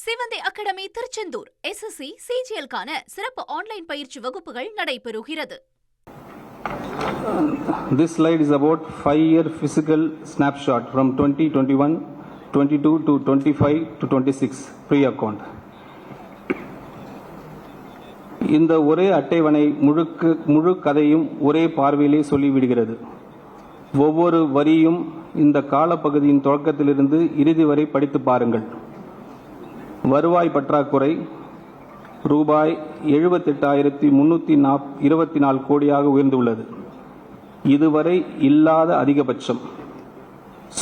சிவந்தி academy Tiruchendur SSC CGL-க்கான சிறப்பு online பயிற்சி வகுப்புகள் நடைபெறுகிறது. This slide is about 5-year physical snapshot from 2021, 22 to 25 to 26 pre-account. இந்த ஒரே அட்டைவணை முழு கதையும் ஒரே பார்வையிலே சொல்லிவிடுகிறது. ஒவ்வொரு வரியும் இந்த காலப்பகுதியின் தொடக்கத்திலிருந்து இறுதி வரை படித்து பாருங்கள். வருவாய் பற்றாக்குறை ரூபாய் 78,324 கோடியாக உயர்ந்துள்ளது. இதுவரை இல்லாத அதிகபட்சம்.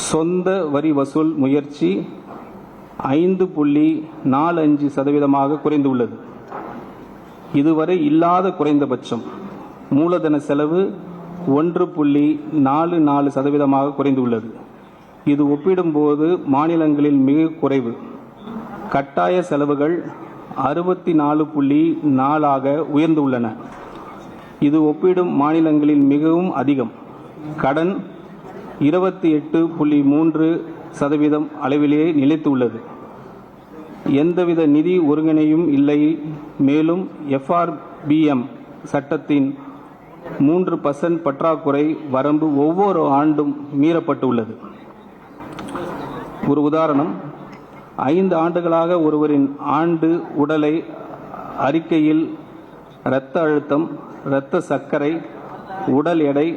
சொந்த வரி வசூல் முயற்சி 5.45% குறைந்துள்ளது. இதுவரை இல்லாத குறைந்தபட்சம். மூலதன செலவு 1.44% குறைந்துள்ளது. இது ஒப்பிடும்போது மாநிலங்களில் மிக குறைவு. கட்டாய செலவுகள் 64.4 உயர்ந்துள்ளன. இது ஒப்பிடும் மாநிலங்களில் மிகவும் அதிகம். கடன் 28.3% அளவிலேயே நிலைத்துள்ளது. எந்தவித நிதி ஒருங்கிணையும் இல்லை. மேலும் FRBM சட்டத்தின் 3% பற்றாக்குறை வரம்பு ஒவ்வொரு ஆண்டும் மீறப்பட்டுள்ளது. ஒரு உதாரணம், 5 ஆண்டுகளாக ஒருவரின் ஆண்டு உடலை அறிக்கையில் இரத்த அழுத்தம், இரத்த சர்க்கரை, உடல் எடை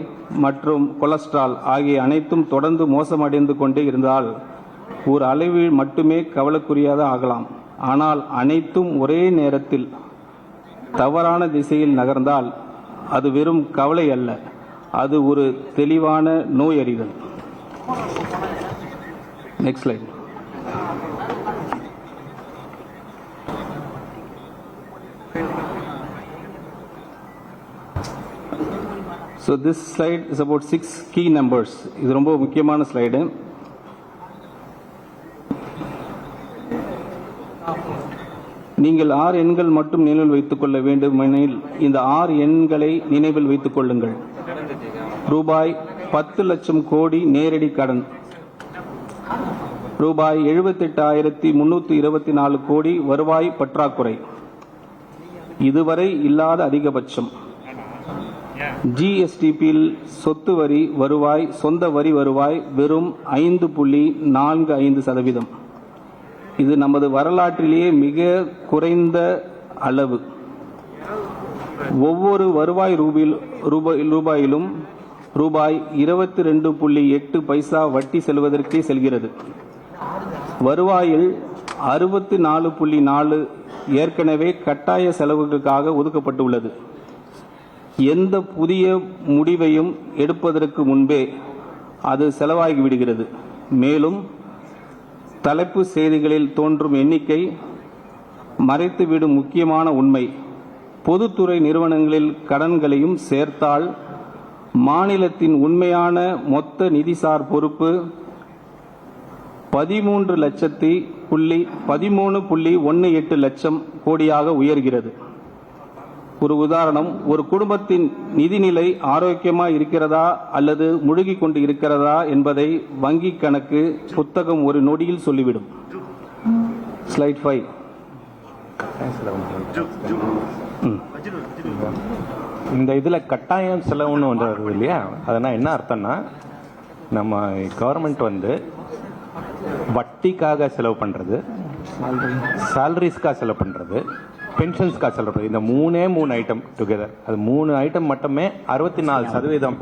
மற்றும் கொலஸ்ட்ரால் ஆகிய அனைத்தும் தொடர்ந்து மோசமடைந்து கொண்டே இருந்தால் ஒரு அளவில் மட்டுமே கவலைக்குரியதாக ஆகலாம். ஆனால் அனைத்தும் ஒரே நேரத்தில் தவறான திசையில் நகர்ந்தால் அது வெறும் கவலை அல்ல, அது ஒரு தெளிவான நோய் அறிதல். Next slide. So this slide is about 6 key numbers. இது ரொம்ப முக்கியமான ஸ்லைடு. நீங்கள் 6 எண்கள் மட்டும் நினைவில் வைத்துக் கொள்ள வேண்டுமெனில் இந்த 6 எண்களை நினைவில் வைத்துக் கொள்ளுங்கள். ரூபாய் 10 லட்சம் கோடி நேரடி கடன், ரூபாய் 78,324 கோடி வருவாய் பற்றாக்குறை, இதுவரை இல்லாத அதிகபட்சம். GSTPயில் சொத்து வரி வருவாய், சொந்த வரி வருவாய் வெறும் 5.45%. இது நமது வரலாற்றிலேயே மிக குறைந்த அளவு. ஒவ்வொரு வருவாய் ரூபாயிலும் ரூபாய் 22.8 பைசா வட்டி செல்வதற்கே செல்கிறது. வருவாயில் 64.4 ஏற்கனவே கட்டாய செலவுகளுக்காக ஒதுக்கப்பட்டுள்ளது. எந்த புதிய முடிவையும் எடுப்பதற்கு முன்பே அது செலவாகிவிடுகிறது. மேலும் தலைப்பு செய்திகளில் தோன்றும் எண்ணிக்கை மறைத்துவிடும் முக்கியமான உண்மை. பொதுத்துறை நிறுவனங்களில் கடன்களையும் சேர்த்தால் மாநிலத்தின் உண்மையான மொத்த நிதிசார் பொறுப்பு 13.18 லட்சம் கோடியாக உயர்கிறது. ஒரு உதாரணம், ஒரு குடும்பத்தின் நிதிநிலை ஆரோக்கியமாக இருக்கிறதா அல்லது முழுகிக் கொண்டு இருக்கிறதா என்பதை வங்கி கணக்கு புத்தகம் ஒரு நொடியில் சொல்லிவிடும். ஸ்லைட் 5. இந்த இதில் கட்டாயம் செலவுன்னு ஒன்று வருது இல்லையா, அதனால் என்ன அர்த்தம்னா, நம்ம கவர்மெண்ட் வட்டிக்காக செலவு பண்ணுறது, சேலரிஸ்க்காக செலவு பண்ணுறது, பென்ஷன்ஸ்க்காக செலவு பண்ணுறது, இந்த 3 ஐட்டம் டுகெதர், அது 3 ஐட்டம் மட்டுமே 64%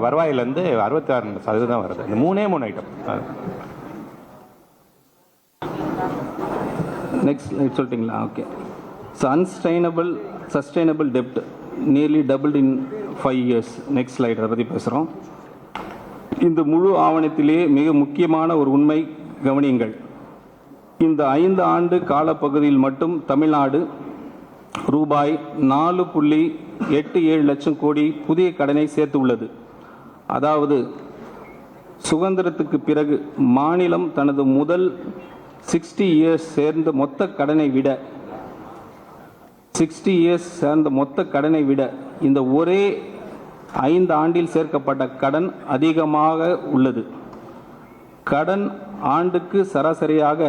வருவாயிலேருந்து 66% வருது. இந்த 3 ஐட்டம். நெக்ஸ்ட் சொல்லிட்டீங்களா? ஓகே. ஸோ சஸ்டைனபிள் டெப்ட் நியர்லி டபுள்ட் இன் 5 years. நெக்ஸ்ட் ஸ்லைட் அதை பற்றி பேசுகிறோம். இந்த முழு ஆவணத்திலே மிக முக்கியமான ஒரு உண்மை கவனியுங்கள். இந்த 5 ஆண்டு காலப்பகுதியில் மட்டும் தமிழ்நாடு ரூபாய் 4.87 லட்சம் கோடி புதிய கடனை சேர்த்துள்ளது. அதாவது சுதந்திரத்துக்கு பிறகு மாநிலம் தனது முதல் 60 years சேர்ந்த மொத்த கடனை விட இந்த ஒரே 5 ஆண்டில் சேர்க்கப்பட்ட கடன் அதிகமாக உள்ளது. கடன் ஆண்டுக்கு சராசரியாக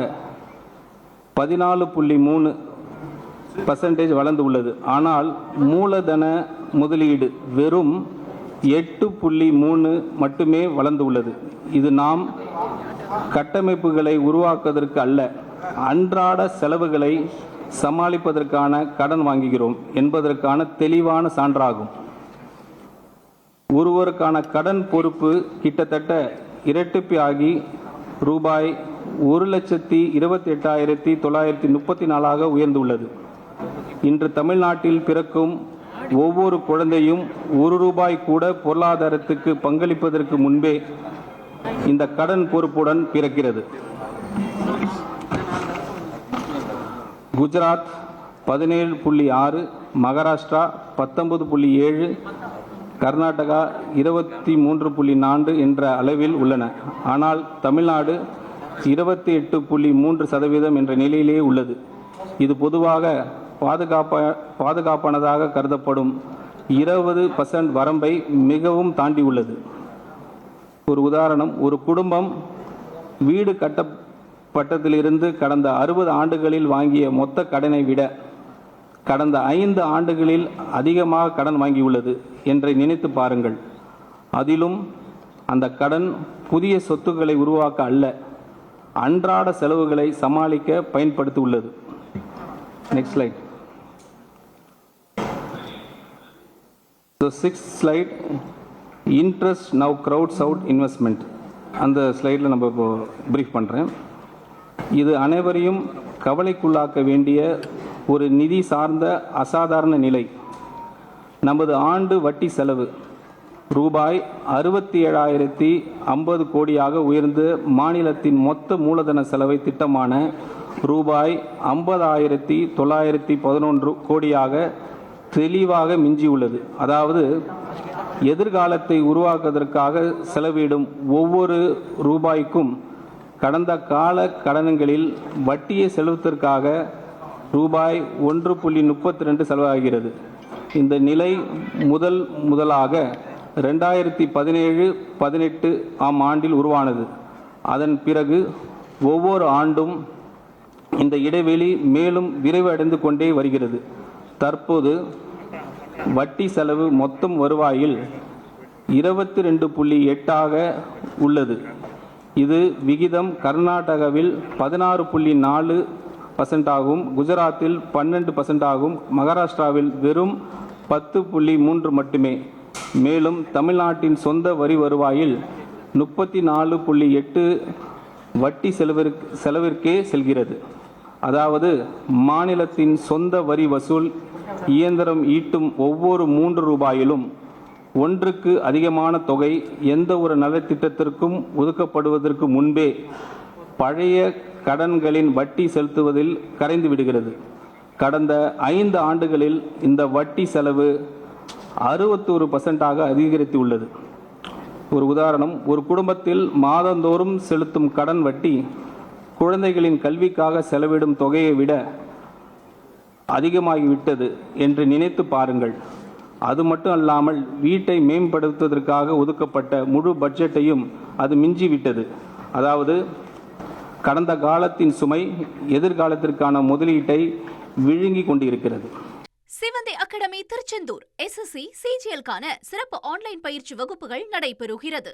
14.3% வளர்ந்து உள்ளது. ஆனால் மூலதன முதலீடு வெறும் 8.3 மட்டுமே வளர்ந்து உள்ளது. இது நாம் கட்டமைப்புகளை உருவாக்குவதற்கு அல்ல, அன்றாட செலவுகளை சமாளிப்பதற்கான கடன் வாங்குகிறோம் என்பதற்கான தெளிவான சான்றாகும். ஒருவருக்கான கடன் பொறுப்பு கிட்டத்தட்ட இரட்டிப்பாகி ரூபாய் 1,28,934 உயர்ந்துள்ளது. இன்று தமிழ்நாட்டில் பிறக்கும் ஒவ்வொரு குழந்தையும் ₹1 கூட பொருளாதாரத்துக்கு பங்களிப்பதற்கு முன்பே இந்த கடன் பொறுப்புடன் பிறக்கிறது. குஜராத் 17.6, மகாராஷ்டிரா 19.7, கர்நாடகா 23.4 என்ற அளவில் உள்ளன. ஆனால் தமிழ்நாடு 28.3% என்ற நிலையிலே உள்ளது. இது பொதுவாக பாதுகாப்பானதாக கருதப்படும் 20% வரம்பை மிகவும் தாண்டி உள்ளது. ஒரு உதாரணம், ஒரு குடும்பம் வீடு கட்டப்பட்டதிலிருந்து கடந்த 60 ஆண்டுகளில் வாங்கிய மொத்த கடனை விட கடந்த 5 ஆண்டுகளில் அதிகமாக கடன் வாங்கியுள்ளது என்று நினைத்து பாருங்கள். அதிலும் அந்த கடன் புதிய சொத்துக்களை உருவாக்க அல்ல, அன்றாட செலவுகளை சமாளிக்க பயன்படுத்தி உள்ளது. Next slide. So, 6th slide, interest now crowds out investment. அந்த ஸ்லைடில் நம்ம இப்போ ப்ரீஃப் பண்ணுறேன். இது அனைவரையும் கவலைக்குள்ளாக்க வேண்டிய ஒரு நிதி சார்ந்த அசாதாரண நிலை. நமது ஆண்டு வட்டி செலவு ரூபாய் 67,050 கோடியாக உயர்ந்து மாநிலத்தின் மொத்த மூலதன செலவை திட்டமான ரூபாய் 50,911 கோடியாக தெளிவாக மிஞ்சியுள்ளது. அதாவது எதிர்காலத்தை உருவாக்குவதற்காக செலவிடும் ஒவ்வொரு ரூபாய்க்கும் கடந்த கால கடன்களில் வட்டியை செலுத்துவதற்காக ரூபாய் 1.32 செலவாகிறது. இந்த நிலை முதலாக 2017-18 ஆண்டில் உருவானது. அதன் பிறகு ஒவ்வொரு ஆண்டும் இந்த இடைவெளி மேலும் விரைவடைந்து கொண்டே வருகிறது. தற்போது வட்டி செலவு மொத்தம் வருவாயில் 22.8 உள்ளது. இது விகிதம் கர்நாடகாவில் 16.4% ஆகும், குஜராத்தில் 12% ஆகும், மகாராஷ்டிராவில் வெறும் 10.3 மட்டுமே. மேலும் தமிழ்நாட்டின் சொந்த வரி வருவாயில் 34.8 வட்டி செலவிற்கே செல்கிறது. அதாவது மாநிலத்தின் சொந்த வரி வசூல் இயந்திரம் ஈட்டும் ஒவ்வொரு 3 ரூபாயிலும் ஒன்றுக்கு அதிகமான தொகை எந்த ஒரு நலத்திட்டத்திற்கும் ஒதுக்கப்படுவதற்கு முன்பே பழைய கடன்களின் வட்டி செலுத்துவதில் கரைந்து விடுகிறது. கடந்த 5 ஆண்டுகளில் இந்த வட்டி செலவு 61% அதிகரித்துள்ளது. ஒரு உதாரணம், ஒரு குடும்பத்தில் மாதந்தோறும் செலுத்தும் கடன் வட்டி குழந்தைகளின் கல்விக்காக செலவிடும் தொகையை விட அதிகமாகிவிட்டது என்று நினைத்து பாருங்கள். அது மட்டும் அல்லாமல் வீட்டை மேம்படுத்துவதற்காக ஒதுக்கப்பட்ட முழு பட்ஜெட்டையும் அது மிஞ்சிவிட்டது. அதாவது கடந்த காலத்தின் சுமை எதிர்காலத்திற்கான முதலீட்டை விழுங்கி கொண்டிருக்கிறது. சிவந்தி அகாடமி திருச்செந்தூர் SSC CGL-க்கான சிறப்பு ஆன்லைன் பயிற்சி வகுப்புகள் நடைபெறுகிறது.